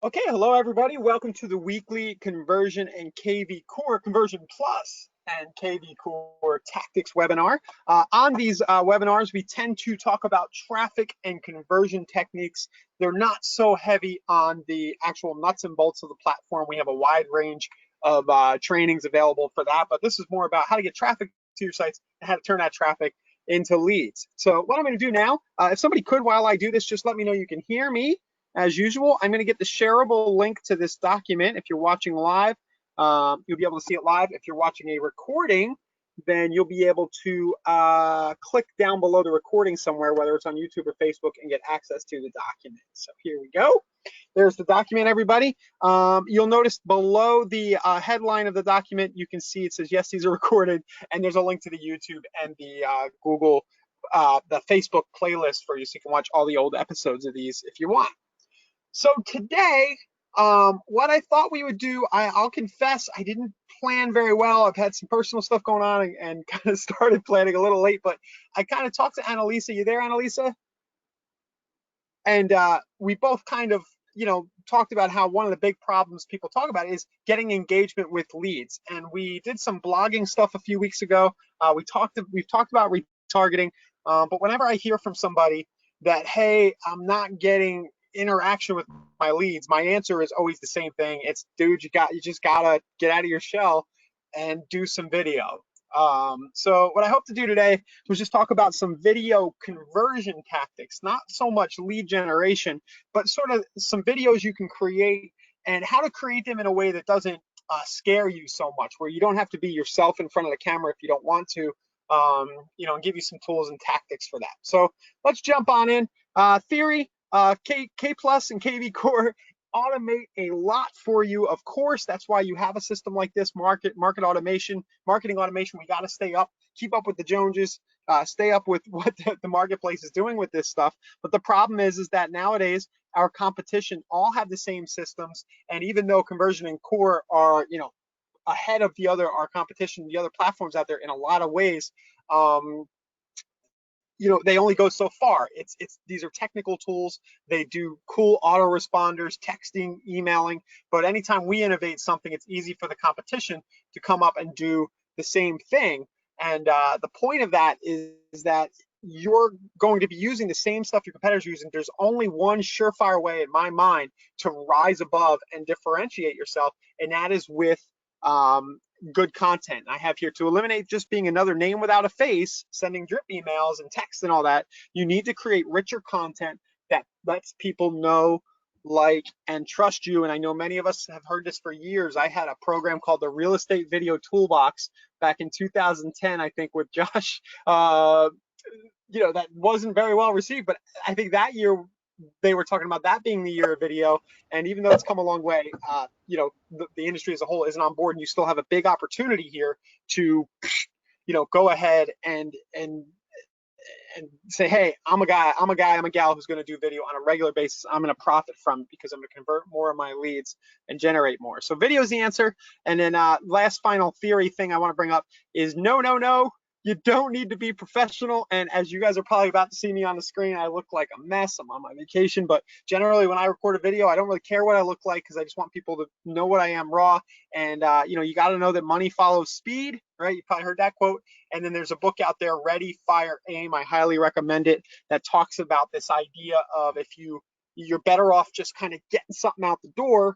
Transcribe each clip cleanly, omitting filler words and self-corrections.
Okay, hello everybody. Welcome to the weekly Conversion and KV Core, Conversion Plus and KV Core Tactics webinar. On these webinars, we tend to talk about traffic and conversion techniques. They're not so heavy on the actual nuts and bolts of the platform. We have a wide range of trainings available for that, but this is more about how to get traffic to your sites and how to turn that traffic into leads. So what I'm going to do now, if somebody could, while I do this, just let me know you can hear me. As usual, I'm going to get the shareable link to this document. If you're watching live, you'll be able to see it live. If you're watching a recording, then you'll be able to click down below the recording somewhere, whether it's on YouTube or Facebook, and get access to the document. So here we go. There's the document, everybody. You'll notice below the headline of the document, you can see it says, yes, these are recorded, and there's a link to the YouTube and the Google, the Facebook playlist for you, so you can watch all the old episodes of these if you want. So today, what I thought we would do, I'll confess, I didn't plan very well. I've had some personal stuff going on and kind of started planning a little late, but I kind of talked to Annalisa. You there, Annalisa? And we both kind of, talked about how one of the big problems people talk about is getting engagement with leads. And we did some blogging stuff a few weeks ago. We've talked about retargeting, but whenever I hear from somebody that, hey, I'm not getting interaction with my leads, my answer is always the same thing. It's, dude, you just gotta get out of your shell and do some video. So what I hope to do today was just talk about some video conversion tactics, not so much lead generation, but sort of some videos you can create and how to create them in a way that doesn't scare you so much, where you don't have to be yourself in front of the camera if you don't want to, and give you some tools and tactics for that. So let's jump on in. Theory, K Plus and KV Core automate a lot for you. Of course, that's why you have a system like this, marketing automation. We got to stay up, keep up with the Joneses, stay up with what the marketplace is doing with this stuff. But the problem is that nowadays our competition all have the same systems, and even though Conversion and Core are, ahead of our competition, the other platforms out there in a lot of ways, they only go so far. These are technical tools. They do cool autoresponders, texting, emailing, but anytime we innovate something, it's easy for the competition to come up and do the same thing. And the point of that is that you're going to be using the same stuff your competitors are using. There's only one surefire way in my mind to rise above and differentiate yourself, and that is with good content. I have here, to eliminate just being another name without a face, sending drip emails and text and all that, you need to create richer content that lets people know, like, and trust you. And I know many of us have heard this for years. I had a program called the Real Estate Video Toolbox back in 2010, I think, with Josh. That wasn't very well received, but I think that year they were talking about that being the year of video. And even though it's come a long way, the industry as a whole isn't on board, and you still have a big opportunity here to, go ahead and say, hey, I'm a gal who's going to do video on a regular basis. I'm going to profit from it because I'm going to convert more of my leads and generate more. So video is the answer. And then last final theory thing I want to bring up is no. You don't need to be professional. And as you guys are probably about to see me on the screen, I look like a mess. I'm on my vacation. But generally, when I record a video, I don't really care what I look like, because I just want people to know what I am raw. And, you got to know that money follows speed, right? You probably heard that quote. And then there's a book out there, Ready, Fire, Aim. I highly recommend it, that talks about this idea of, if you're better off just kind of getting something out the door,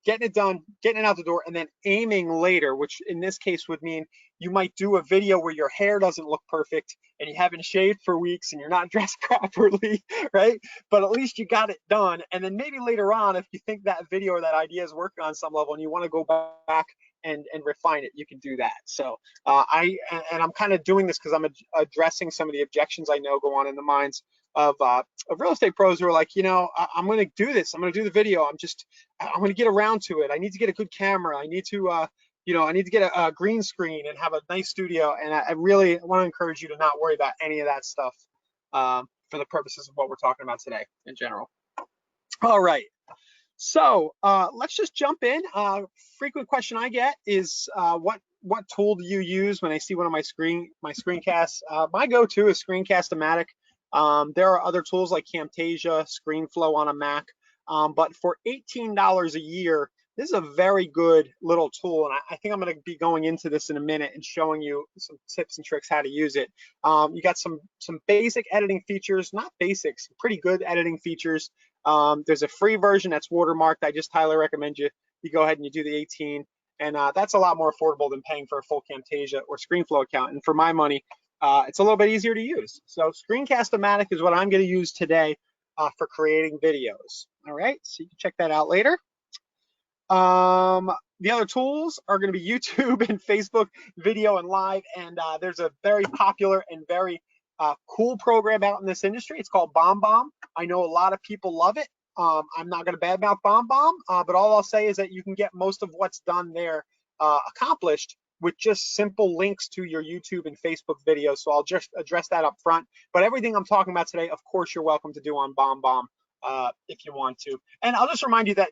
getting it done, getting it out the door, and then aiming later, which in this case would mean you might do a video where your hair doesn't look perfect and you haven't shaved for weeks and you're not dressed properly, right? But at least you got it done. And then maybe later on, if you think that video or that idea is working on some level and you want to go back and refine it, you can do that. So I'm kind of doing this because I'm addressing some of the objections I know go on in the minds of real estate pros who are like, I'm going to do this. I'm going to do the video. I'm going to get around to it. I need to get a good camera. I need to, I need to get a green screen and have a nice studio. And I really want to encourage you to not worry about any of that stuff for the purposes of what we're talking about today in general. All right. So let's just jump in. Frequent question I get is, what tool do you use when I see one of my screencasts? My go-to is Screencast-O-Matic. There are other tools like Camtasia, ScreenFlow on a Mac. But for $18 a year, this is a very good little tool, and I think I'm going to be going into this in a minute and showing you some tips and tricks how to use it. You got some basic editing features, not basics, pretty good editing features. There's a free version that's watermarked. I just highly recommend you go ahead and you do the 18, and that's a lot more affordable than paying for a full Camtasia or ScreenFlow account. And for my money, it's a little bit easier to use. So Screencast-O-Matic is what I'm going to use today for creating videos. All right, so you can check that out later. The other tools are going to be YouTube and Facebook video and live, and there's a very popular and very cool program out in this industry. It's called BombBomb. I know a lot of people love it. I'm not going to badmouth BombBomb, but all I'll say is that you can get most of what's done there accomplished with just simple links to your YouTube and Facebook videos. So I'll just address that up front. But everything I'm talking about today, of course, you're welcome to do on BombBomb if you want to. And I'll just remind you that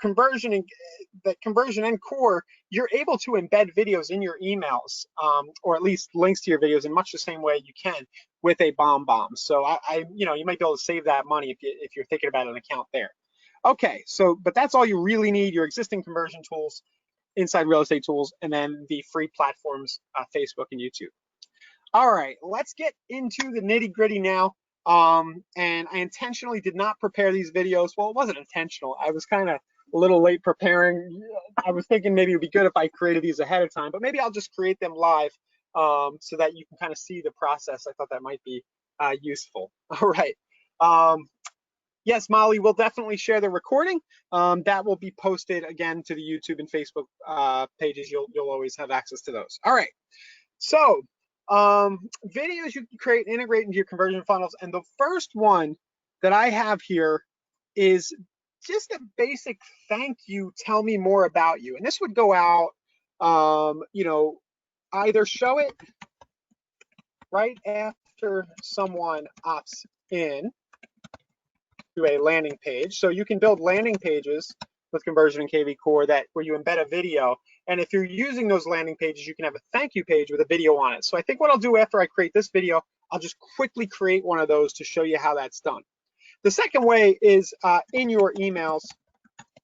conversion and core, you're able to embed videos in your emails, or at least links to your videos in much the same way you can with a BombBomb. So you might be able to save that money if you're thinking about an account there. Okay, so but that's all you really need: your existing conversion tools inside Real Estate Tools, and then the free platforms, Facebook and YouTube. All right, let's get into the nitty-gritty now. And I intentionally did not prepare these videos. Well, it wasn't intentional. I was kind of a little late preparing. I was thinking maybe it would be good if I created these ahead of time, but maybe I'll just create them live so that you can kind of see the process. I thought that might be useful. All right. Yes, Molly, we'll definitely share the recording. That will be posted again to the YouTube and Facebook pages. You'll always have access to those. All right. So videos you can create and integrate into your conversion funnels. And the first one that I have here is just a basic thank you, tell me more about you. And this would go out, either show it right after someone opts in to a landing page. So you can build landing pages with Conversion and KV Core where you embed a video. And if you're using those landing pages, you can have a thank you page with a video on it. So I think what I'll do after I create this video, I'll just quickly create one of those to show you how that's done. The second way is in your emails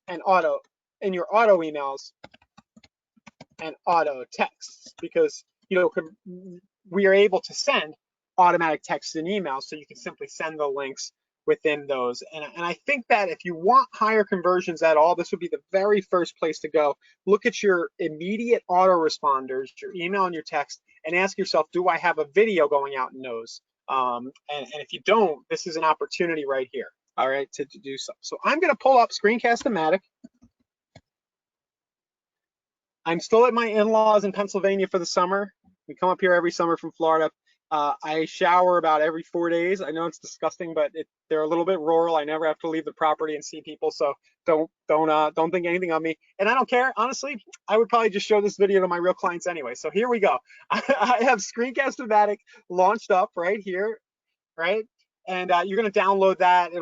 and auto emails and auto texts, because we are able to send automatic texts and emails, so you can simply send the links within those. And I think that if you want higher conversions at all, this would be the very first place to go. Look at your immediate autoresponders, your email and your text, and ask yourself, do I have a video going out in those? And if you don't, this is an opportunity right here, all right, to do so. So I'm going to pull up Screencast-O-Matic. I'm still at my in-laws in Pennsylvania for the summer. We come up here every summer from Florida. I shower about every 4 days. I know it's disgusting, but they're a little bit rural. I never have to leave the property and see people, so don't think anything of me. And I don't care, honestly. I would probably just show this video to my real clients anyway. So here we go. I have Screencast-O-Matic launched up right here, right? And you're going to download that.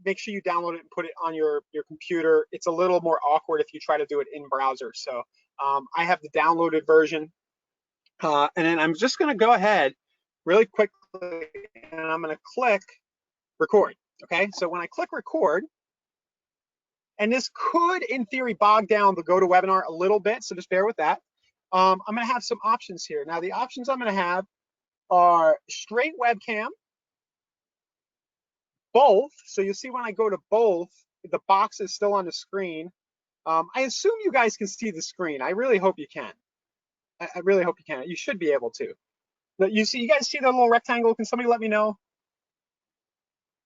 Make sure you download it and put it on your computer. It's a little more awkward if you try to do it in browser. So I have the downloaded version, and then I'm just going to go ahead really quickly, and I'm going to click record. Okay, so when I click record, and this could, in theory, bog down the GoToWebinar a little bit, so just bear with that. I'm going to have some options here. Now, the options I'm going to have are straight webcam, both. So you'll see when I go to both, the box is still on the screen. I assume you guys can see the screen. I really hope you can. I really hope you can. You should be able to. But you guys see the little rectangle? Can somebody let me know?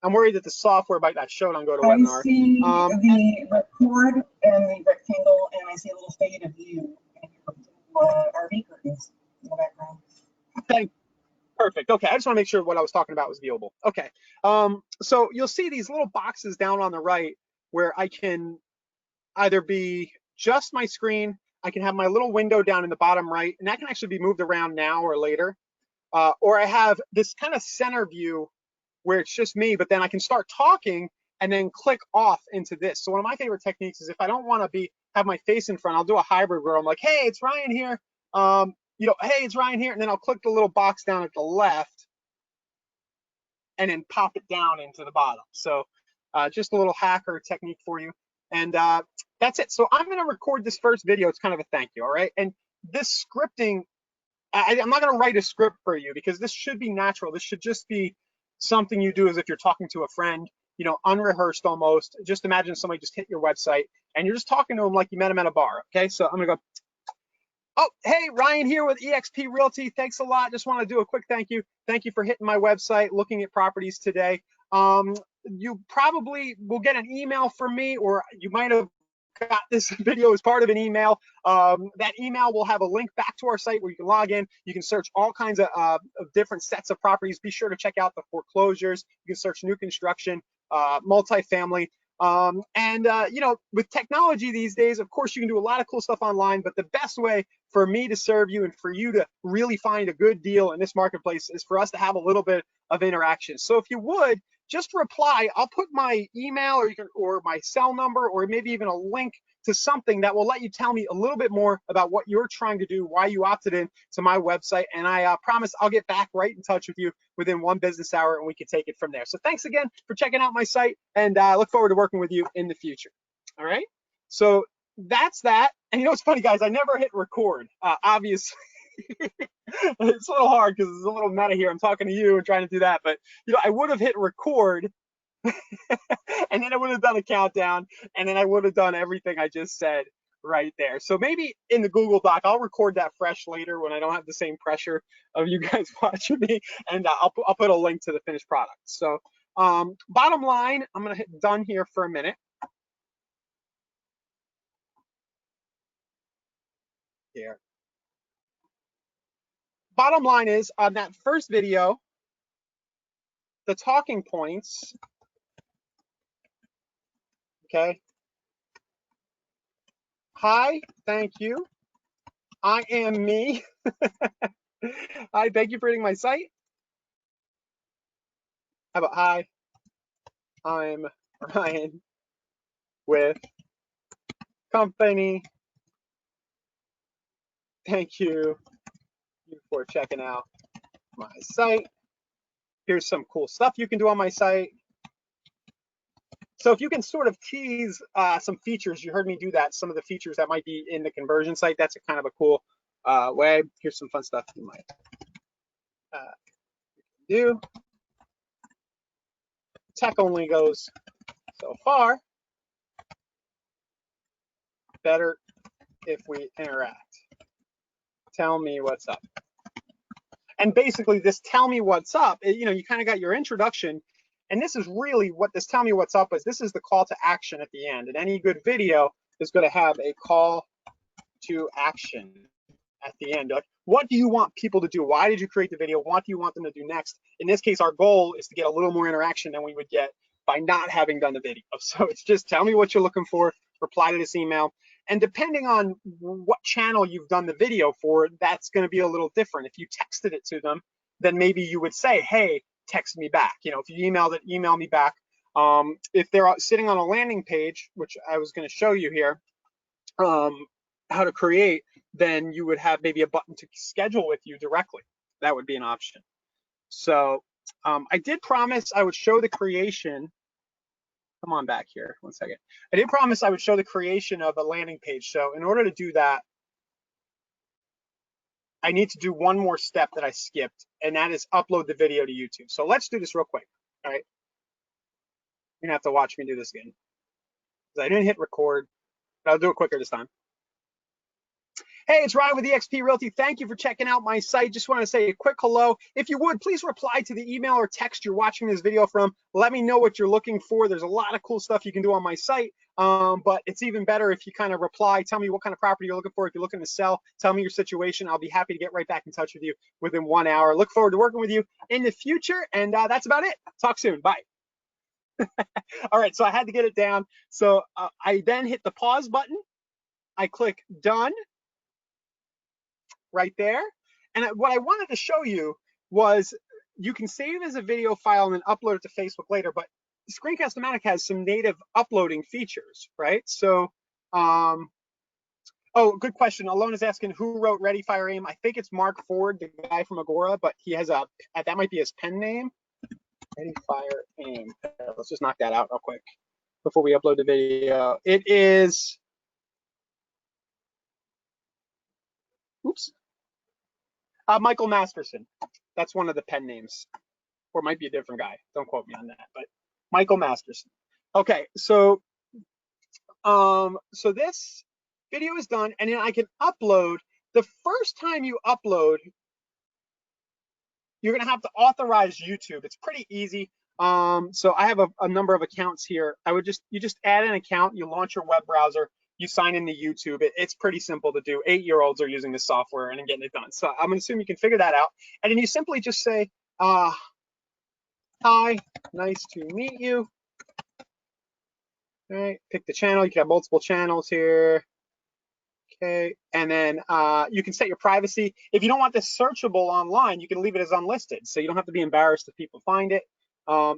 I'm worried that the software might not show it on GoToWebinar. I see the record and the rectangle, and I see a little fade of you and your RV curtains in the background. Okay, perfect. Okay, I just want to make sure what I was talking about was viewable. Okay, so you'll see these little boxes down on the right where I can either be just my screen, I can have my little window down in the bottom right, and that can actually be moved around now or later. Or I have this kind of center view where it's just me, but then I can start talking and then click off into this. So one of my favorite techniques is if I don't want to have my face in front, I'll do a hybrid where I'm like, hey, it's Ryan here. Hey, it's Ryan here. And then I'll click the little box down at the left and then pop it down into the bottom. So Just a little hack or technique for you. And that's it. So I'm going to record this first video. It's kind of a thank you. All right. And this scripting, I'm not going to write a script for you because this should be natural. This should just be something you do as if you're talking to a friend, you know, unrehearsed almost. Just imagine somebody just hit your website and you're just talking to them like you met them at a bar. Okay. So I'm going to go, oh, hey, Ryan here with eXp Realty. Thanks a lot. Just want to do a quick thank you. Thank you for hitting my website, looking at properties today. You probably will get an email from me, or you might have got this video as part of an email. That email will have a link back to our site where you can log in. You can search all kinds of different sets of properties. Be sure to check out the foreclosures. You can search new construction, multifamily. You know, with technology these days, of course, you can do a lot of cool stuff online, but the best way for me to serve you and for you to really find a good deal in this marketplace is for us to have a little bit of interaction. So if you would, just reply. I'll put my email or my cell number or maybe even a link to something that will let you tell me a little bit more about what you're trying to do, why you opted in to my website. And I promise I'll get back right in touch with you within 1 business hour and we can take it from there. So thanks again for checking out my site, and I look forward to working with you in the future. All right. So that's that. And you know what's funny, guys? I never hit record, obviously. It's a little hard because it's a little meta here. I'm talking to you and trying to do that, but you know, I would have hit record and then I would have done a countdown, and then I would have done everything I just said right there. So maybe in the Google Doc, I'll record that fresh later when I don't have the same pressure of you guys watching me, and I'll put a link to the finished product. So bottom line, I'm gonna hit done here for a minute. Here. Bottom line is, on that first video, the talking points, okay? Hi, thank you. I am me. Hi, thank you for hitting my site. How about hi, I'm Ryan with company. Thank you for checking out my site. Here's some cool stuff you can do on my site. So if you can sort of tease some features, you heard me do that, some of the features that might be in the conversion site, that's a kind of a cool way. Here's some fun stuff you might do. Tech only goes so far. Better if we interact. Tell me what's up. And basically this tell me what's up, you know, you kind of got your introduction, and this is really what this tell me what's up is. This is the call to action at the end, and any good video is going to have a call to action at the end. Like, what do you want people to do? Why did you create the video? What do you want them to do next? In this case, our goal is to get a little more interaction than we would get by not having done the video. So it's just tell me what you're looking for, reply to this email. And depending on what channel you've done the video for, that's going to be a little different. If you texted it to them, then maybe you would say, hey, text me back. You know, if you emailed it, email me back. If they're sitting on a landing page, which I was going to show you here, how to create, then you would have maybe a button to schedule with you directly. That would be an option. So I did promise I would show the creation. Come on back here, 1 second. I did promise I would show the creation of a landing page. So in order to do that, I need to do one more step that I skipped, and that is upload the video to YouTube. So let's do this real quick, all right? You're gonna have to watch me do this again, because I didn't hit record, but I'll do it quicker this time. Hey, it's Ryan with eXp Realty. Thank you for checking out my site. Just want to say a quick hello. If you would, please reply to the email or text you're watching this video from. Let me know what you're looking for. There's a lot of cool stuff you can do on my site, but it's even better if you kind of reply. Tell me what kind of property you're looking for. If you're looking to sell, tell me your situation. I'll be happy to get right back in touch with you within 1 hour. Look forward to working with you in the future, and that's about it. Talk soon. Bye. All right, so I had to get it down. So I then hit the pause button. I click done. Right there. And what I wanted to show you was you can save as a video file and then upload it to Facebook later, but Screencast-O-Matic has some native uploading features, right? So, oh, good question. Alone is asking who wrote Ready, Fire, Aim. I think it's Mark Ford, the guy from Agora, but he has that might be his pen name. Ready, Fire, Aim. let's just knock that out real quick before we upload the video. It is, oops, Michael Masterson. That's one of the pen names, or it might be a different guy. Don't quote me on that, but Michael Masterson. Okay, so this video is done, and then I can upload. The first time you upload, you're gonna have to authorize YouTube. It's pretty easy. So I have a number of accounts here. You just add an account, you launch your web browser, you sign into YouTube. It's pretty simple to do. 8-year-olds are using this software and getting it done. So I'm gonna assume you can figure that out. And then you simply just say, hi, nice to meet you. All right, pick the channel. You can have multiple channels here. Okay, and then you can set your privacy. If you don't want this searchable online, you can leave it as unlisted, so you don't have to be embarrassed if people find it.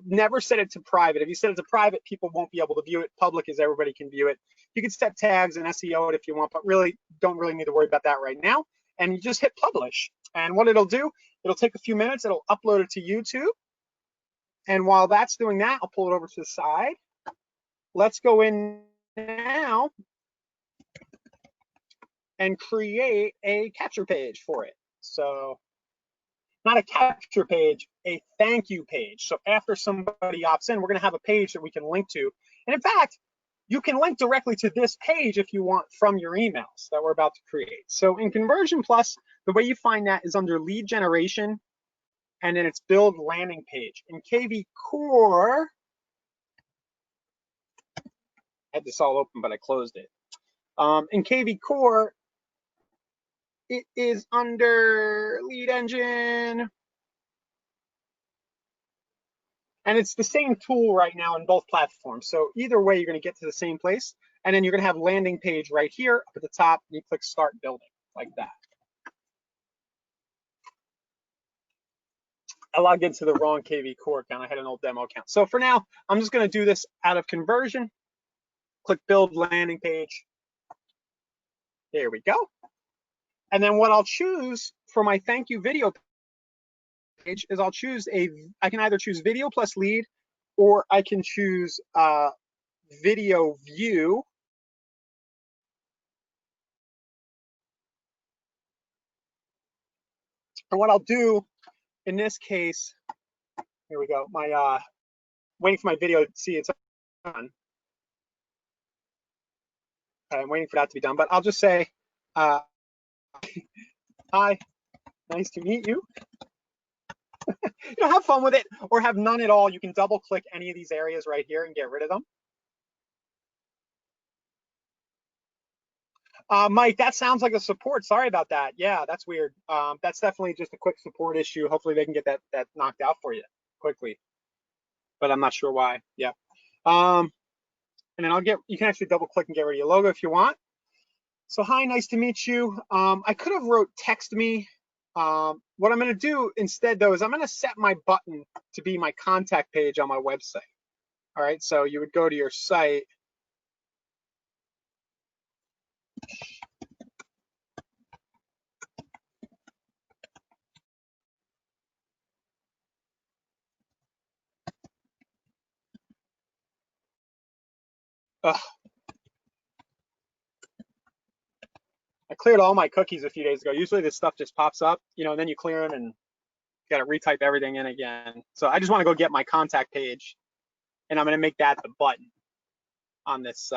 Never set it to private. If you set it to private, people won't be able to view it. Public is everybody can view it. You can set tags and SEO it if you want, but really don't really need to worry about that right now. And you just hit publish. And what it'll do, it'll take a few minutes. It'll upload it to YouTube. And while that's doing that, I'll pull it over to the side. Let's go in now and create a capture page for it. So not a capture page, a thank you page. So after somebody opts in, we're gonna have a page that we can link to. And in fact, you can link directly to this page if you want from your emails that we're about to create. So in Conversion Plus, the way you find that is under lead generation, and then it's build landing page. In KV Core, I had this all open, but I closed it. In KV Core, it is under lead engine. And it's the same tool right now in both platforms. So either way, you're going to get to the same place. And then you're going to have landing page right here up at the top. And you click start building like that. I logged into the wrong KV Core account. I had an old demo account. So for now, I'm just going to do this out of conversion. Click build landing page. There we go. And then what I'll choose for my thank you video page is I can either choose video plus lead, or I can choose video view. And what I'll do in this case, here we go, my waiting for my video to see it's on. I'm waiting for that to be done, but I'll just say, hi, nice to meet you. Have fun with it, or have none at all. You can double click any of these areas right here and get rid of them. Mike, that sounds like a support. Sorry about that. Yeah, that's weird. That's definitely just a quick support issue. Hopefully they can get that knocked out for you quickly, but I'm not sure why. Yeah. And then you can actually double click and get rid of your logo if you want. So hi, nice to meet you. I could have wrote text me. What I'm going to do instead, though, is I'm going to set my button to be my contact page on my website. All right, so you would go to your site. Ugh. I cleared all my cookies a few days ago. Usually this stuff just pops up, and then you clear them and you got to retype everything in again. So I just want to go get my contact page, and I'm going to make that the button on this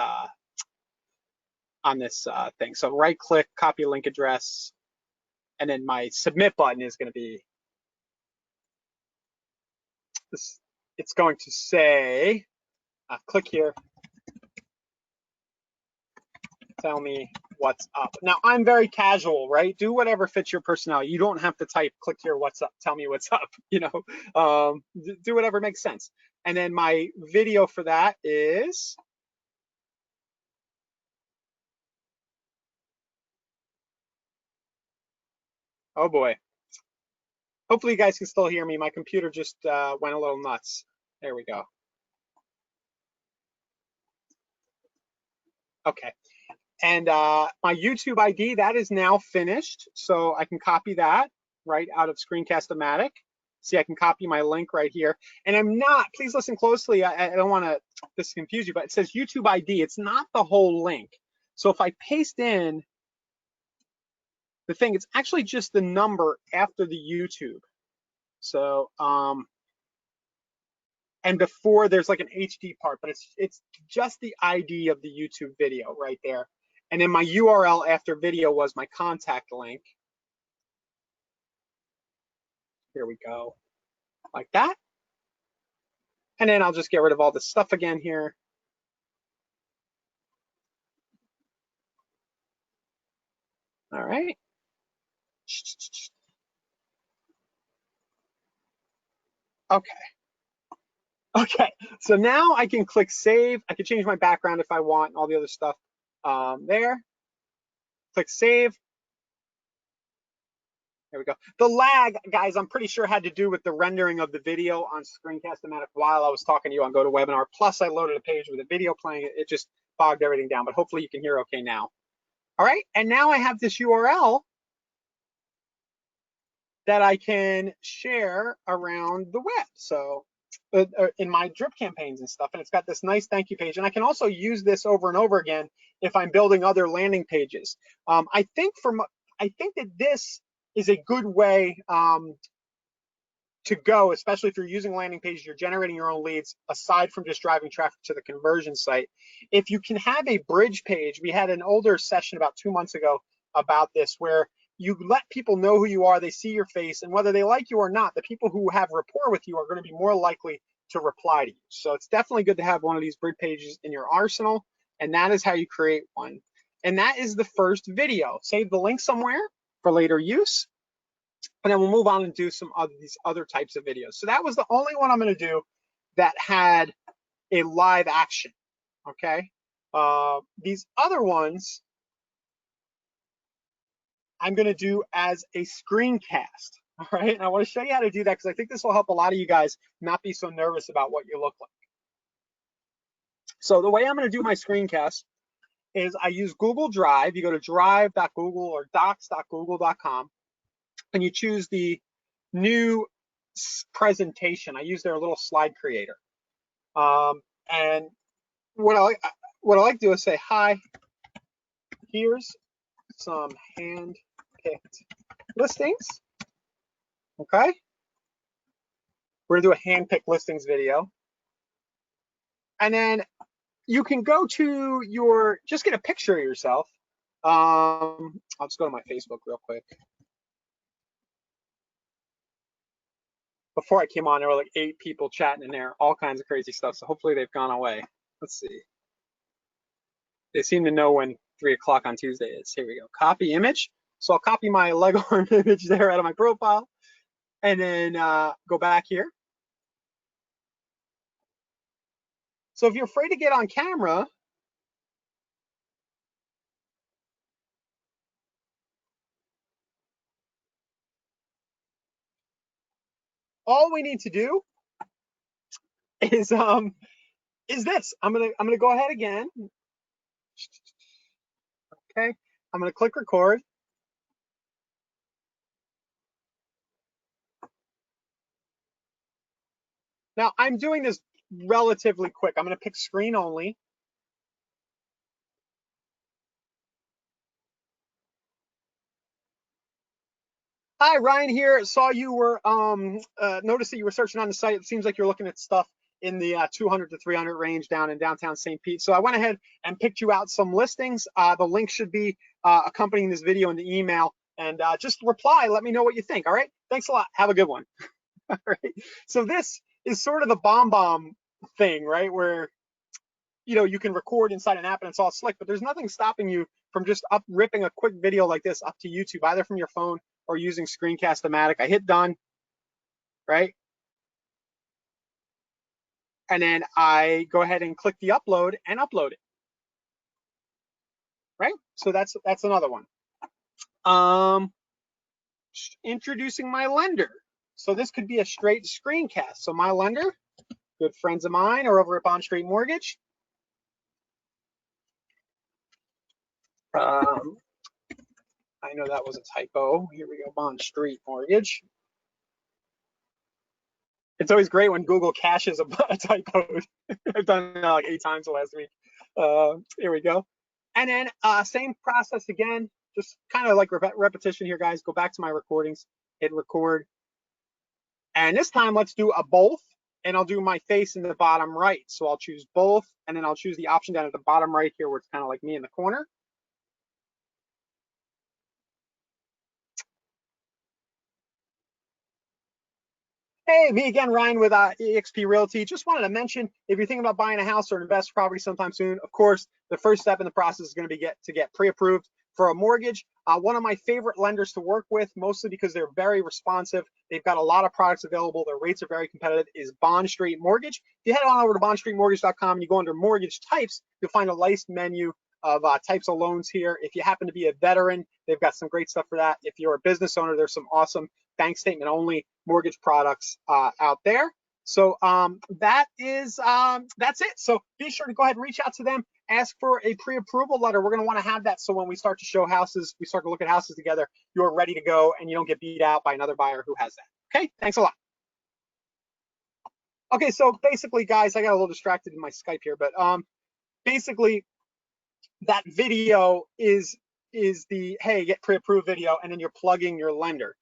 thing. So right click, copy link address, and then my submit button is going to be this. It's going to say, click here, tell me what's up. Now I'm very casual, right? Do whatever fits your personality. You don't have to type, click here, what's up, tell me what's up, do whatever makes sense. And then my video for that is, oh boy. Hopefully you guys can still hear me. My computer just went a little nuts. There we go. Okay. And my YouTube ID, that is now finished. So I can copy that right out of Screencast-O-Matic. See, I can copy my link right here. And I'm not, please listen closely. I don't want to this confuse you, but it says YouTube ID. It's not the whole link. So if I paste in the thing, it's actually just the number after the YouTube. So, and before there's like an HD part, but it's just the ID of the YouTube video right there. And then my URL after video was my contact link. Here we go, like that. And then I'll just get rid of all this stuff again here. All right. Okay. Okay. So now I can click save. I can change my background if I want and all the other stuff there. Click save. There we go. The lag, guys, I'm pretty sure had to do with the rendering of the video on Screencast-O-Matic while I was talking to you on GoToWebinar. Plus, I loaded a page with a video playing. It just bogged everything down, but hopefully you can hear okay now. All right, and now I have this URL that I can share around the web. So in my drip campaigns and stuff, and it's got this nice thank you page. And I can also use this over and over again if I'm building other landing pages. I think that this is a good way to go, especially if you're using landing pages, you're generating your own leads, aside from just driving traffic to the conversion site. If you can have a bridge page, we had an older session about 2 months ago about this, where you let people know who you are, they see your face, and whether they like you or not, the people who have rapport with you are going to be more likely to reply to you. So it's definitely good to have one of these bridge pages in your arsenal, and that is how you create one. And that is the first video. Save the link somewhere for later use. And then we'll move on and do some of these other types of videos. So that was the only one I'm going to do that had a live action, okay? These other ones I'm going to do as a screencast, all right? And I want to show you how to do that because I think this will help a lot of you guys not be so nervous about what you look like. So the way I'm going to do my screencast is I use Google Drive. You go to drive.google or docs.google.com, and you choose the new presentation. I use their little slide creator. And what I like to do is say, hi, here's some hand-picked listings, okay? We're gonna do a hand-picked listings video. And then you can go to just get a picture of yourself. I'll just go to my Facebook real quick. Before I came on, there were like 8 people chatting in there, all kinds of crazy stuff. So hopefully they've gone away. Let's see. They seem to know when 3 o'clock on Tuesday is. Here we go. Copy image. So I'll copy my Leghorn image there out of my profile, and then go back here. So if you're afraid to get on camera, all we need to do is this. I'm gonna go ahead again. Okay, I'm gonna click record. Now I'm doing this relatively quick. I'm gonna pick screen only. Hi, Ryan here. Saw you were noticed that you were searching on the site. It seems like you're looking at stuff in the 200 to 300 range down in downtown St. Pete. So I went ahead and picked you out some listings. The link should be accompanying this video in the email. And just reply. Let me know what you think. All right. Thanks a lot. Have a good one. All right. So this is sort of the bomb thing, right? Where you can record inside an app and it's all slick, but there's nothing stopping you from just ripping a quick video like this up to YouTube, either from your phone or using Screencast-O-Matic. I hit done, right? And then I go ahead and click the upload and upload it, right? So that's another one. Introducing my lender. So this could be a straight screencast. So my lender, good friends of mine, are over at Bond Street Mortgage. I know that was a typo. Here we go, Bond Street Mortgage. It's always great when Google caches a typo. I've done that like 8 times the last week. Here we go. And then same process again, just kind of like repetition here, guys. Go back to my recordings, hit record. And this time, let's do a both. And I'll do my face in the bottom right. So I'll choose both, and then I'll choose the option down at the bottom right here where it's kind of like me in the corner. Hey, me again, Ryan with eXp Realty. Just wanted to mention, if you're thinking about buying a house or an invest property sometime soon, of course, the first step in the process is going to be to get pre-approved for a mortgage. One of my favorite lenders to work with, mostly because they're very responsive. They've got a lot of products available. Their rates are very competitive, is Bond Street Mortgage. If you head on over to bondstreetmortgage.com and you go under mortgage types, you'll find a nice menu of types of loans here. If you happen to be a veteran, they've got some great stuff for that. If you're a business owner, there's some awesome bank statement only mortgage products out there. So that's it. So be sure to go ahead and reach out to them, ask for a pre-approval letter. We're going to want to have that so when we start to show houses, we start to look at houses together, you're ready to go and you don't get beat out by another buyer who has that. Okay, thanks a lot. Okay, so basically, guys, I got a little distracted in my Skype here, but basically that video is the, hey, get pre-approved video, and then you're plugging your lender.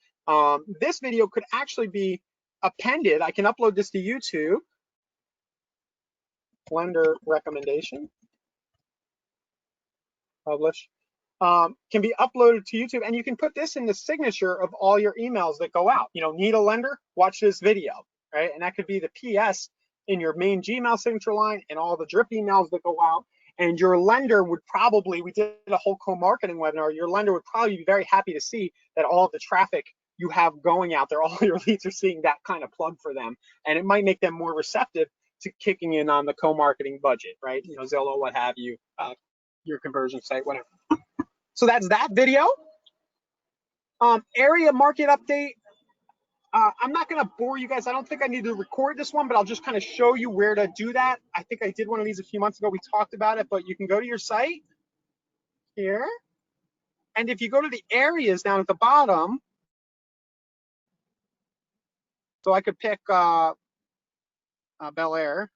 This video could actually be appended. I can upload this to YouTube. Lender recommendation, publish. Can be uploaded to YouTube, and you can put this in the signature of all your emails that go out. You know, need a lender? Watch this video, right? And that could be the PS in your main Gmail signature line and all the drip emails that go out. And your lender would probably, we did a whole co-marketing webinar, your lender would probably be very happy to see that all of the traffic you have going out there, all your leads are seeing that kind of plug for them. And it might make them more receptive to kicking in on the co-marketing budget, right? You know, Zillow, what have you, your conversion site, whatever. So that's that video. Area market update. I'm not going to bore you guys. I don't think I need to record this one, but I'll just kind of show you where to do that. I think I did one of these a few months ago. We talked about it, but you can go to your site here. And if you go to the areas down at the bottom, so I could pick Bel Air.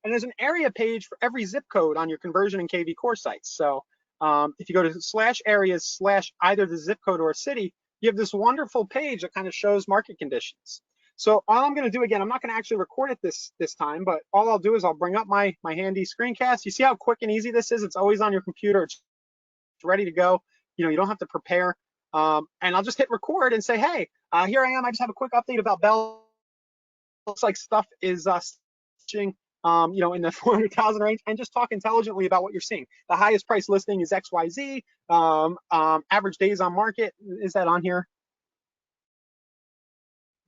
And there's an area page for every zip code on your conversion and KV core sites. So if you go to /areas/ either the zip code or a city, you have this wonderful page that kind of shows market conditions. So all I'm going to do, again, I'm not going to actually record it this time, but all I'll do is I'll bring up my handy screencast. You see how quick and easy this is? It's always on your computer. It's ready to go. You know, you don't have to prepare. And I'll just hit record and say, hey, here I am. I just have a quick update about Bell. Looks like stuff is you know, in the 400,000 range, and just talk intelligently about what you're seeing. The highest price listing is XYZ. Average days on market, is that on here?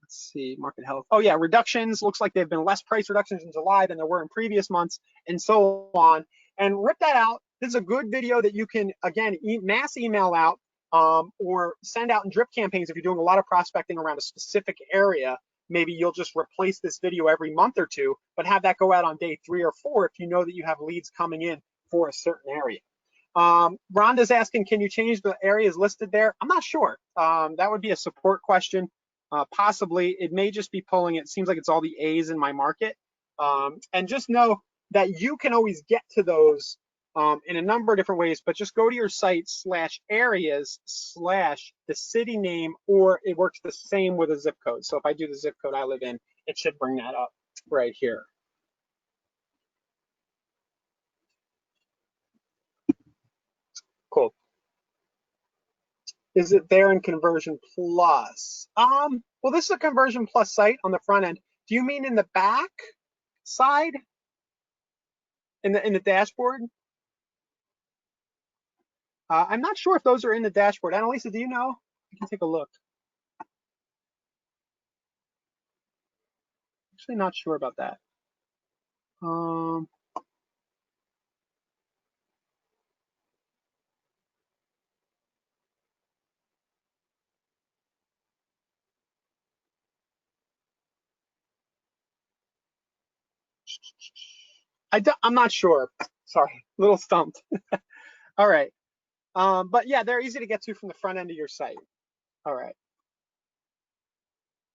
Let's see, market health. Oh yeah, reductions. Looks like there have been less price reductions in July than there were in previous months, and so on. And rip that out. This is a good video that you can, again, mass email out or send out in drip campaigns if you're doing a lot of prospecting around a specific area. Maybe you'll just replace this video every month or two, but have that go out on day 3 or 4 if you know that you have leads coming in for a certain area. Rhonda's asking, can you change the areas listed there? I'm not sure. That would be a support question. Possibly. It may just be pulling. It seems like it's all the A's in my market. And just know that you can always get to those in a number of different ways, but just go to your site /areas/ the city name, or it works the same with a zip code. So if I do the zip code I live in, it should bring that up right here. Cool. Is it there in Conversion Plus? Well, this is a Conversion Plus site on the front end. Do you mean in the back side? In the dashboard? I'm not sure if those are in the dashboard. Annalisa, do you know? I can take a look. Actually, not sure about that. I'm not sure. Sorry, a little stumped. All right. But yeah, they're easy to get to from the front end of your site. All right.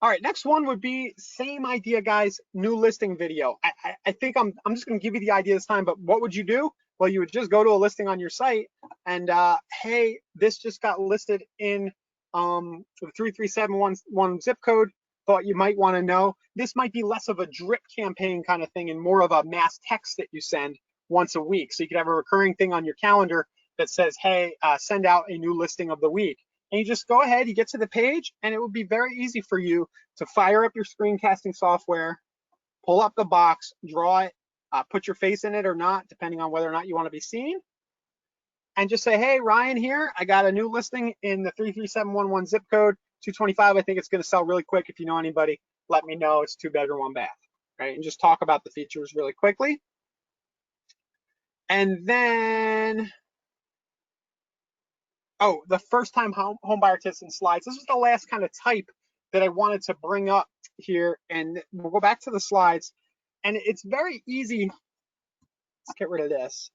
All right, next one would be same idea, guys. New listing video. I think I'm just going to give you the idea this time. But what would you do? Well, you would just go to a listing on your site and hey, this just got listed in the 33711 zip code. Thought you might want to know. This might be less of a drip campaign kind of thing and more of a mass text that you send once a week. So you could have a recurring thing on your calendar that says, hey, send out a new listing of the week. And you just go ahead, you get to the page, and it will be very easy for you to fire up your screencasting software, pull up the box, draw it, put your face in it or not, depending on whether or not you want to be seen, and just say, hey, Ryan here, I got a new listing in the 33711 zip code, 225. I think it's going to sell really quick. If you know anybody, let me know. It's 2-bedroom, 1-bath, right? And just talk about the features really quickly. And then, oh, the first time home buyer tips and slides. This was the last kind of type that I wanted to bring up here. And we'll go back to the slides. And it's very easy, let's get rid of this,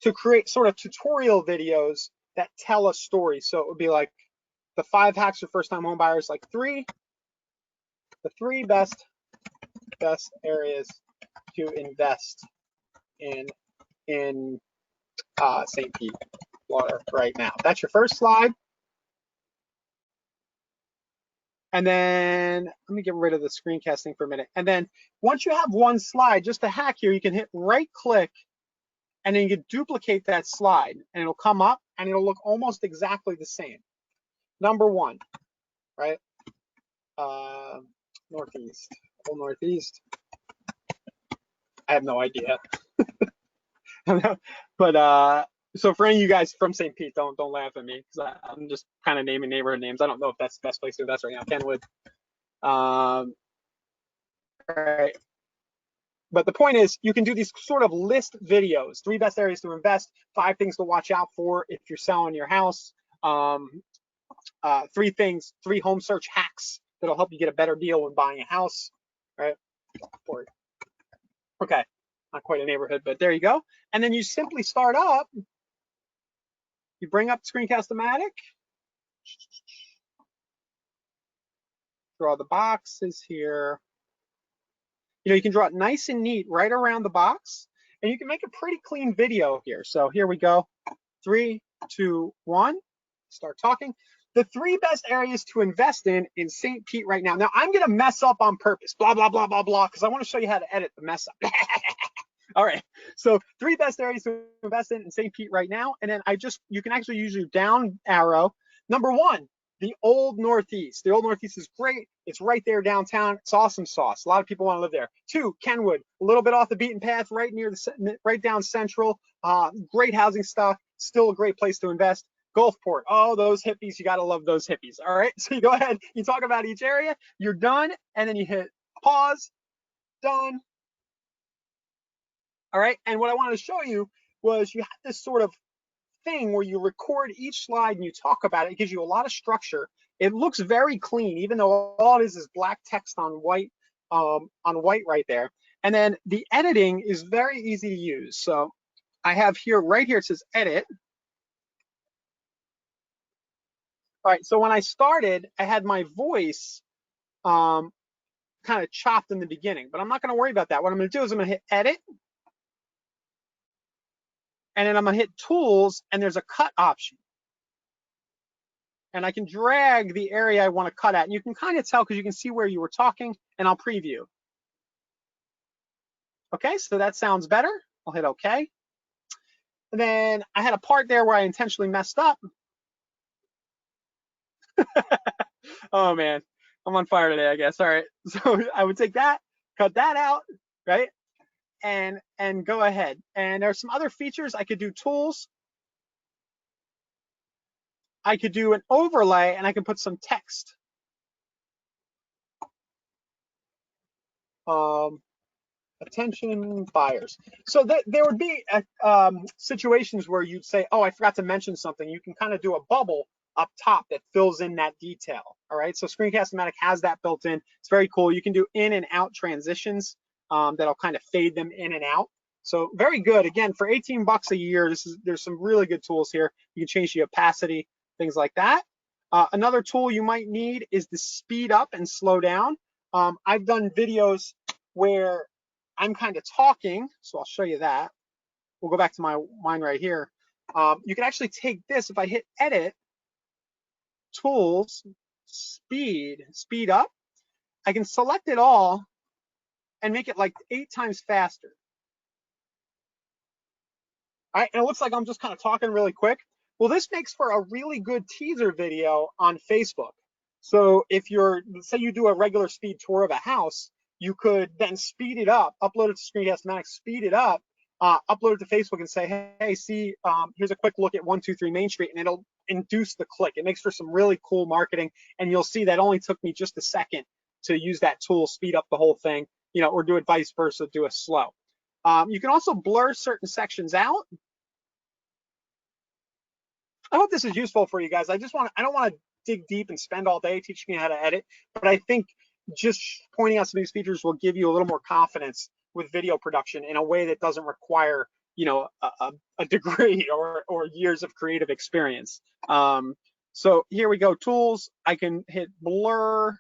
to create sort of tutorial videos that tell a story. So it would be like the 5 hacks for first time home buyers, like the three best areas to invest in St. Pete, Florida right now. That's your first slide. And then let me get rid of the screencasting for a minute. And then once you have one slide, just a hack here, you can hit right click and then you can duplicate that slide and it'll come up and it'll look almost exactly the same. Number one, right? Northeast, whole Northeast. I have no idea. But so for any of you guys from St. Pete, don't laugh at me because I'm just kind of naming neighborhood names. I don't know if that's the best place to invest right now. Kenwood. Right. But the point is, you can do these sort of list videos: 3 best areas to invest, 5 things to watch out for if you're selling your house, 3 home search hacks that'll help you get a better deal when buying a house, right? Okay, not quite a neighborhood, but there you go. And then you simply start up. You bring up Screencast-O-Matic, draw the boxes here. You know, you can draw it nice and neat right around the box, and you can make a pretty clean video here. So here we go. 3, 2, 1. Start talking. The 3 best areas to invest in St. Pete right now. Now, I'm going to mess up on purpose, blah, blah, blah, blah, blah, because I want to show you how to edit the mess up. All right. So 3 best areas to invest in St. Pete right now. And then you can actually use your down arrow. Number 1, the Old Northeast. The Old Northeast is great. It's right there downtown. It's awesome sauce. A lot of people want to live there. 2, Kenwood, a little bit off the beaten path, right down Central. Great housing stuff. Still a great place to invest. Gulfport. Oh, those hippies. You got to love those hippies. All right. So you go ahead, you talk about each area, you're done, and then you hit pause, done. All right. And what I wanted to show you was you have this sort of thing where you record each slide and you talk about it. It gives you a lot of structure. It looks very clean, even though all it is black text on white right there. And then the editing is very easy to use. So I have here, right here, it says edit. All right, so when I started, I had my voice kind of chopped in the beginning, but I'm not going to worry about that. What I'm going to do is I'm going to hit edit, and then I'm going to hit tools, and there's a cut option. And I can drag the area I want to cut at. And you can kind of tell because you can see where you were talking, and I'll preview. Okay, so that sounds better. I'll hit OK. And then I had a part there where I intentionally messed up. Oh, man. I'm on fire today, I guess. All right. So I would take that, cut that out, right? And go ahead. And there's some other features. I could do tools. I could do an overlay, and I can put some text. Attention buyers. So there would be situations where you'd say, oh, I forgot to mention something. You can kind of do a bubble up top that fills in that detail. All right. So Screencast-O-Matic has that built in. It's very cool. You can do in and out transitions that'll kind of fade them in and out. So very good. Again, for 18 bucks a year, there's some really good tools here. You can change the opacity, things like that. Another tool you might need is the speed up and slow down. I've done videos where I'm kind of talking, so I'll show you that. We'll go back to mine right here. You can actually take this, if I hit edit, tools, speed up, I can select it all and make it like 8 times faster. All right, and it looks like I'm just kind of talking really quick. Well, this makes for a really good teaser video on Facebook. So if you're, say you do a regular speed tour of a house, you could then speed it up, upload it to Screencast-O-Matic, speed it up, upload it to Facebook and say, hey, see, here's a quick look at 123 Main Street, and it'll induce the click. It makes for some really cool marketing, and you'll see that only took me just a second to use that tool, speed up the whole thing, you know, or do it vice versa, do it slow. You can also blur certain sections out. I hope this is useful for you guys. I don't want to dig deep and spend all day teaching you how to edit, but I think just pointing out some of these features will give you a little more confidence with video production in a way that doesn't require, you know, a degree or years of creative experience. So here we go, tools. I can hit blur.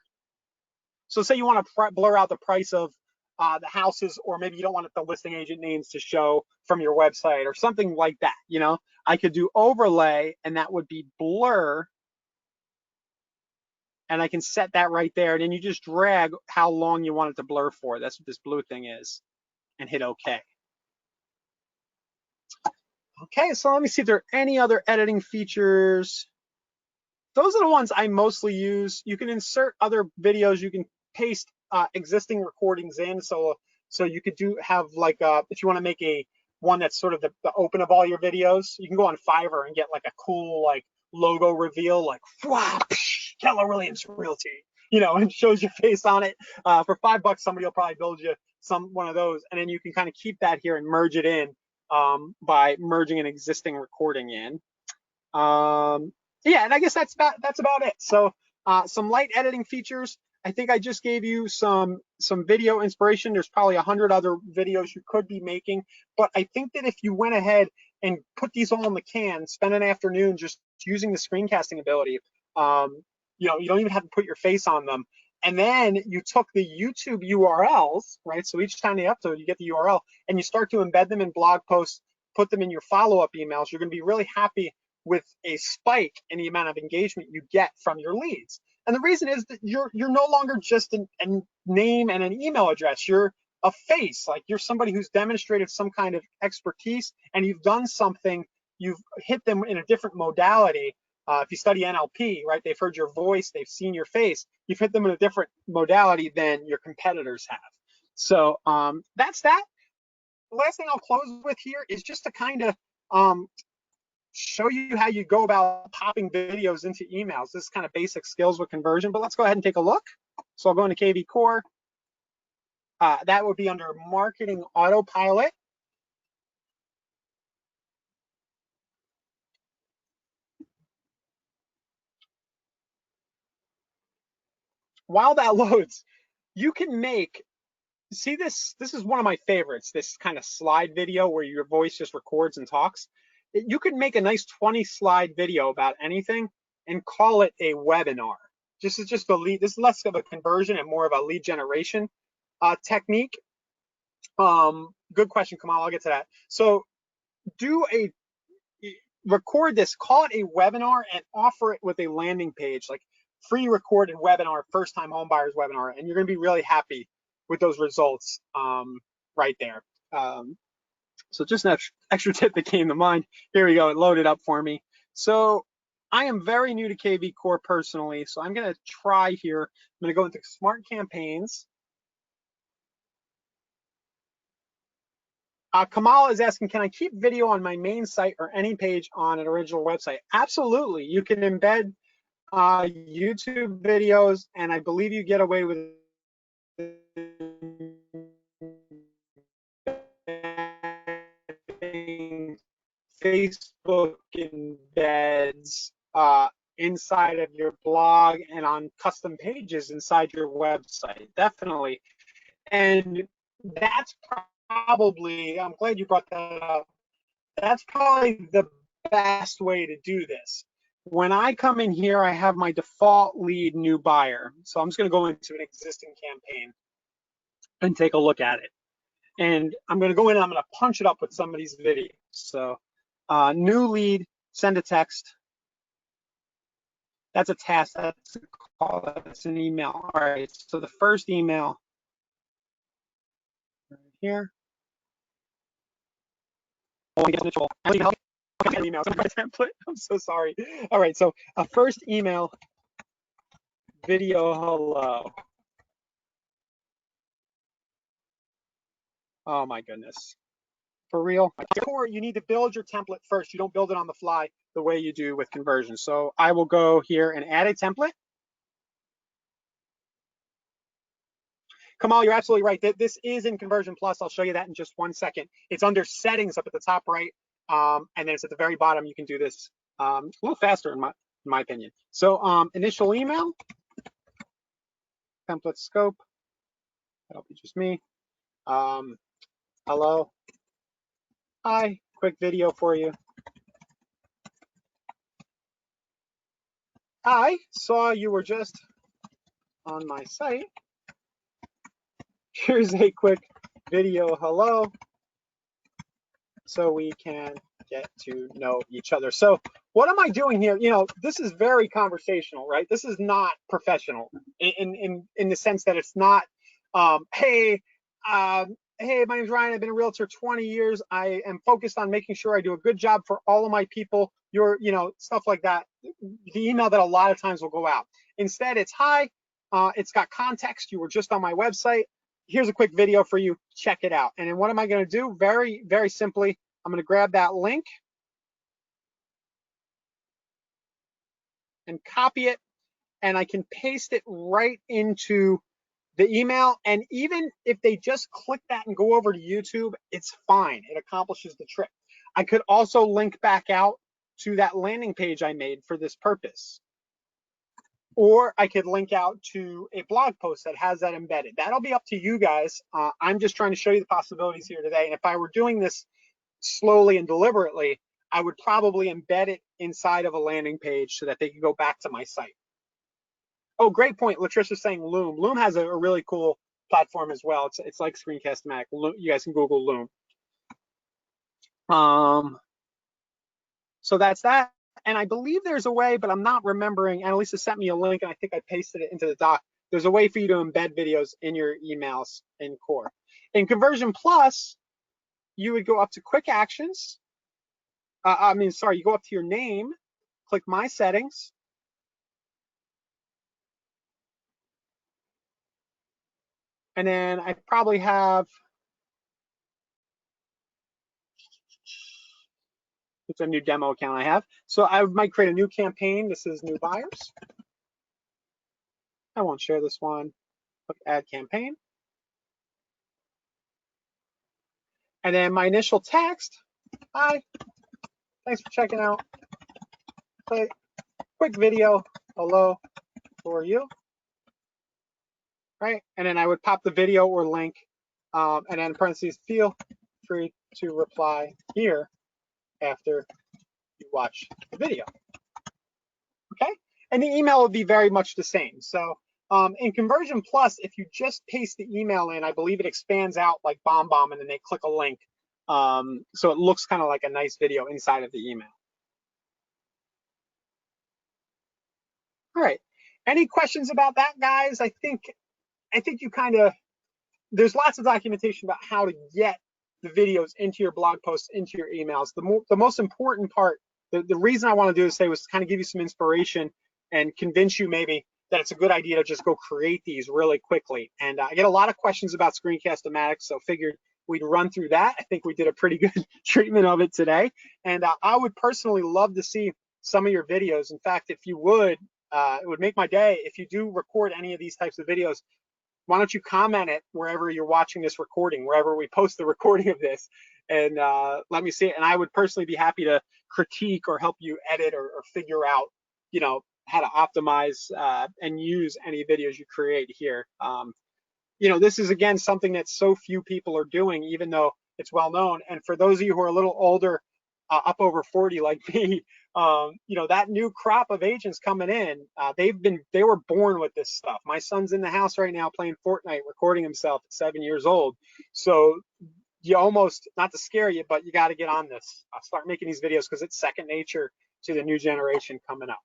So say you want to blur out the price of the houses, or maybe you don't want the listing agent names to show from your website or something like that. You know, I could do overlay, and that would be blur, and I can set that right there. And then you just drag how long you want it to blur for. That's what this blue thing is, and hit OK. Okay, so let me see if there are any other editing features. Those are the ones I mostly use. You can insert other videos. You can paste existing recordings in. So you could have like if you want to make a one that's sort of the open of all your videos, you can go on Fiverr and get like a cool like logo reveal, like Keller Williams Realty, you know, and shows your face on it. For $5, somebody will probably build you one of those, and then you can kind of keep that here and merge it in by merging an existing recording in. Yeah, and I guess that's about it. So some light editing features. I think I just gave you some video inspiration. There's probably 100 other videos you could be making, but I think that if you went ahead and put these all in the can, spend an afternoon just using the screencasting ability, you know, you don't even have to put your face on them. And then you took the YouTube URLs, right? So each time they upload, you get the URL, and you start to embed them in blog posts, put them in your follow-up emails. You're going to be really happy with a spike in the amount of engagement you get from your leads. And the reason is that you're no longer just a name and an email address. You're a face, like you're somebody who's demonstrated some kind of expertise, and you've done something, you've hit them in a different modality. If you study NLP, right, they've heard your voice, they've seen your face, you've hit them in a different modality than your competitors have. So that's that. The last thing I'll close with here is just to kind of show you how you go about popping videos into emails. This is kind of basic skills with conversion, but let's go ahead and take a look. So I'll go into KV Core. That would be under Marketing Autopilot. While that loads, you can make, see this is one of my favorites, this kind of slide video where your voice just records and talks. You could make a nice 20 slide video about anything and call it a webinar. This is just this is less of a conversion and more of a lead generation technique. Good question, Kamal, I'll get to that. So record this, call it a webinar, and offer it with a landing page, like free recorded webinar, first time home buyers webinar, and you're going to be really happy with those results right there. So just an extra tip that came to mind. Here we go, it loaded up for me. So I am very new to KV Core personally, so I'm going to try here. I'm going to go into Smart Campaigns. Kamal is asking, can I keep video on my main site or any page on an original website? Absolutely. You can embed YouTube videos, and I believe you get away with Facebook embeds inside of your blog and on custom pages inside your website. Definitely. And that's probably, I'm glad you brought that up. That's probably the best way to do this. When I come in here, I have my default lead new buyer. So I'm just going to go into an existing campaign and take a look at it. And I'm going to go in and I'm going to punch it up with somebody's video. So new lead, send a text. That's a task. That's a call. That's an email. All right. So the first email right here. Email template. I'm so sorry. All right. So a first email, video hello. Oh my goodness. For real. Or you need to build your template first. You don't build it on the fly the way you do with conversion. So I will go here and add a template. Kamal, you're absolutely right. This is in Conversion Plus. I'll show you that in just 1 second. It's under settings up at the top right. And then it's at the very bottom. You can do this a little faster in my opinion. So initial email, template scope. That'll be just me. Hello. Hi, quick video for you. I saw you were just on my site. Here's a quick video hello so we can get to know each other. So what am I doing here? You know, this is very conversational, right? This is not professional in the sense that it's not, hey, hey, my name's Ryan. I've been a realtor 20 years. I am focused on making sure I do a good job for all of my people. You know, stuff like that. The email that a lot of times will go out. Instead, it's hi. It's got context. You were just on my website. Here's a quick video for you. Check it out. And then what am I going to do? Very, very simply, I'm going to grab that link and copy it, and I can paste it right into the email. And even if they just click that and go over to YouTube, it's fine. It accomplishes the trick. I could also link back out to that landing page I made for this purpose. Or I could link out to a blog post that has that embedded. That'll be up to you guys. I'm just trying to show you the possibilities here today. And if I were doing this slowly and deliberately, I would probably embed it inside of a landing page so that they can go back to my site. Oh, great point. Latricia's saying Loom. Loom has a really cool platform as well. It's like Screencast-O-Matic. You guys can Google Loom. So that's that. And I believe there's a way, but I'm not remembering. Annalisa sent me a link, and I think I pasted it into the doc. There's a way for you to embed videos in your emails in Core. In Conversion Plus, you would go up to Quick Actions. You go up to your name, click My Settings. And then I probably have, it's a new demo account I have. So I might create a new campaign. This is new buyers. I won't share this one. Click Add Campaign. And then my initial text, hi, thanks for checking out. Play quick video, hello for you. Right, and then I would pop the video or link, and then in parentheses, feel free to reply here after you watch the video. Okay, and the email would be very much the same. So in Conversion Plus, if you just paste the email in, I believe it expands out like BombBomb, and then they click a link. So it looks kind of like a nice video inside of the email. All right, any questions about that, guys? I think you kind of, there's lots of documentation about how to get the videos into your blog posts, into your emails. The most important part, the reason I want to do this today was to kind of give you some inspiration and convince you maybe that it's a good idea to just go create these really quickly. And I get a lot of questions about Screencast-O-Matic, so figured we'd run through that. I think we did a pretty good treatment of it today. And I would personally love to see some of your videos. In fact, if you would, it would make my day if you do record any of these types of videos. Why don't you comment it wherever you're watching this recording, wherever we post the recording of this, and let me see it. And I would personally be happy to critique or help you edit or figure out, you know, how to optimize and use any videos you create here. You know, this is, again, something that so few people are doing, even though it's well known. And for those of you who are a little older, up over 40 like me, you know, that new crop of agents coming in, they were born with this stuff. My son's in the house right now playing Fortnite, recording himself at 7 years old. So you almost, not to scare you, but you got to get on this. I'll start making these videos because it's second nature to the new generation coming up.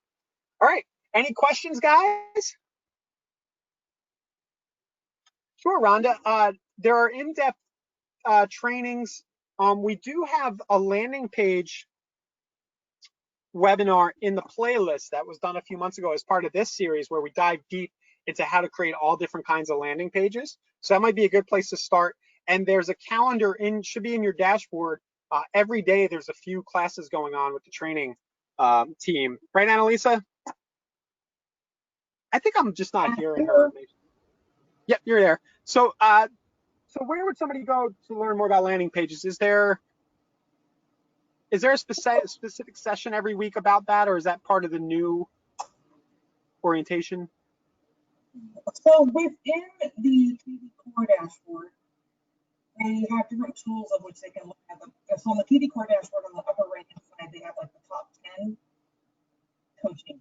All right. Any questions, guys? Sure, Rhonda. There are in-depth trainings. We do have a landing page webinar in the playlist that was done a few months ago as part of this series where we dive deep into how to create all different kinds of landing pages. So that might be a good place to start. And there's a calendar should be in your dashboard. Every day there's a few classes going on with the training team. Right, Annalisa? I think I'm just not hearing her. Yep, you're there. So so where would somebody go to learn more about landing pages? Is there a specific session every week about that, or is that part of the new orientation? So within the TV Core dashboard, they have different tools of which they can look at them. So on the TV Core dashboard, on the upper right hand side, they have like the top 10 coaching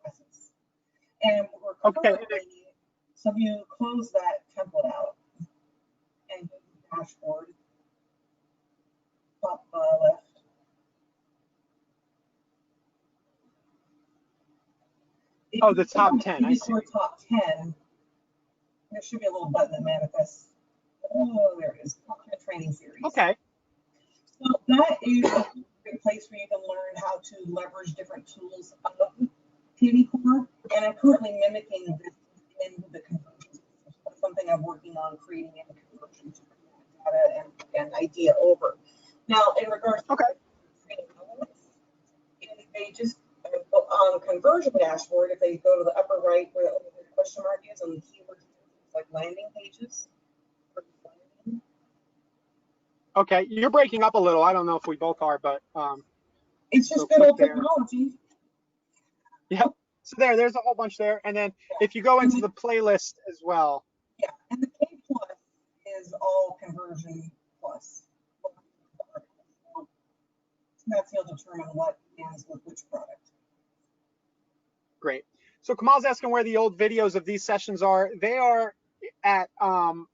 classes. And we're currently, so if you close that template out and go to the dashboard, top left. Oh, the top 10. I see. Top 10. There should be a little button that manifests. Oh, there it is. Top 10 training series. Okay. So that is a great place where you can learn how to leverage different tools of TV Core. And I'm currently mimicking this in the conversions. That's something I'm working on creating in the conversion to bring that data and idea over. Now, in regards to training elements, they just on conversion dashboard, if they go to the upper right where the question mark is on the keywords like landing pages. Okay, you're breaking up a little. I don't know if we both are, but it's just good old technology. Yep. So there's a whole bunch there, and then if you go into the playlist as well. Yeah, and the K plus is all conversion plus. So that's he'll determine what ends with which product. Great. So Kamal's asking where the old videos of these sessions are. They are at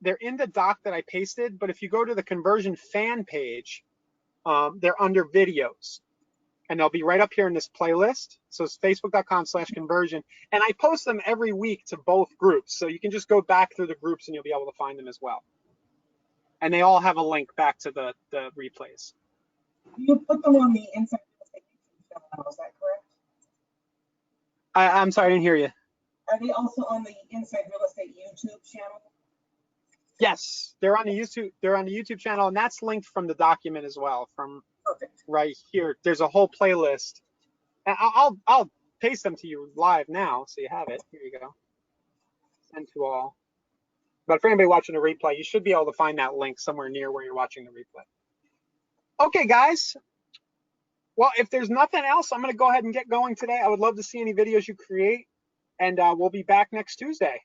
they're in the doc that I pasted, but if you go to the conversion fan page, they're under videos, and they'll be right up here in this playlist. So it's facebook.com/conversion, and I post them every week to both groups, so you can just go back through the groups and you'll be able to find them as well. And they all have a link back to the replays. You put them on the inside channel, is that correct? I'm sorry, I didn't hear you. Are they also on the Inside Real Estate YouTube channel? Yes, they're on the YouTube. They're on the YouTube channel, and that's linked from the document as well. From right here, there's a whole playlist. And I'll paste them to you live now, so you have it. Here you go. Send to all. But for anybody watching the replay, you should be able to find that link somewhere near where you're watching the replay. Okay, guys. Well, if there's nothing else, I'm going to go ahead and get going today. I would love to see any videos you create, and we'll be back next Tuesday.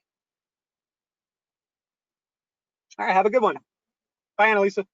All right, have a good one. Bye, Annalisa.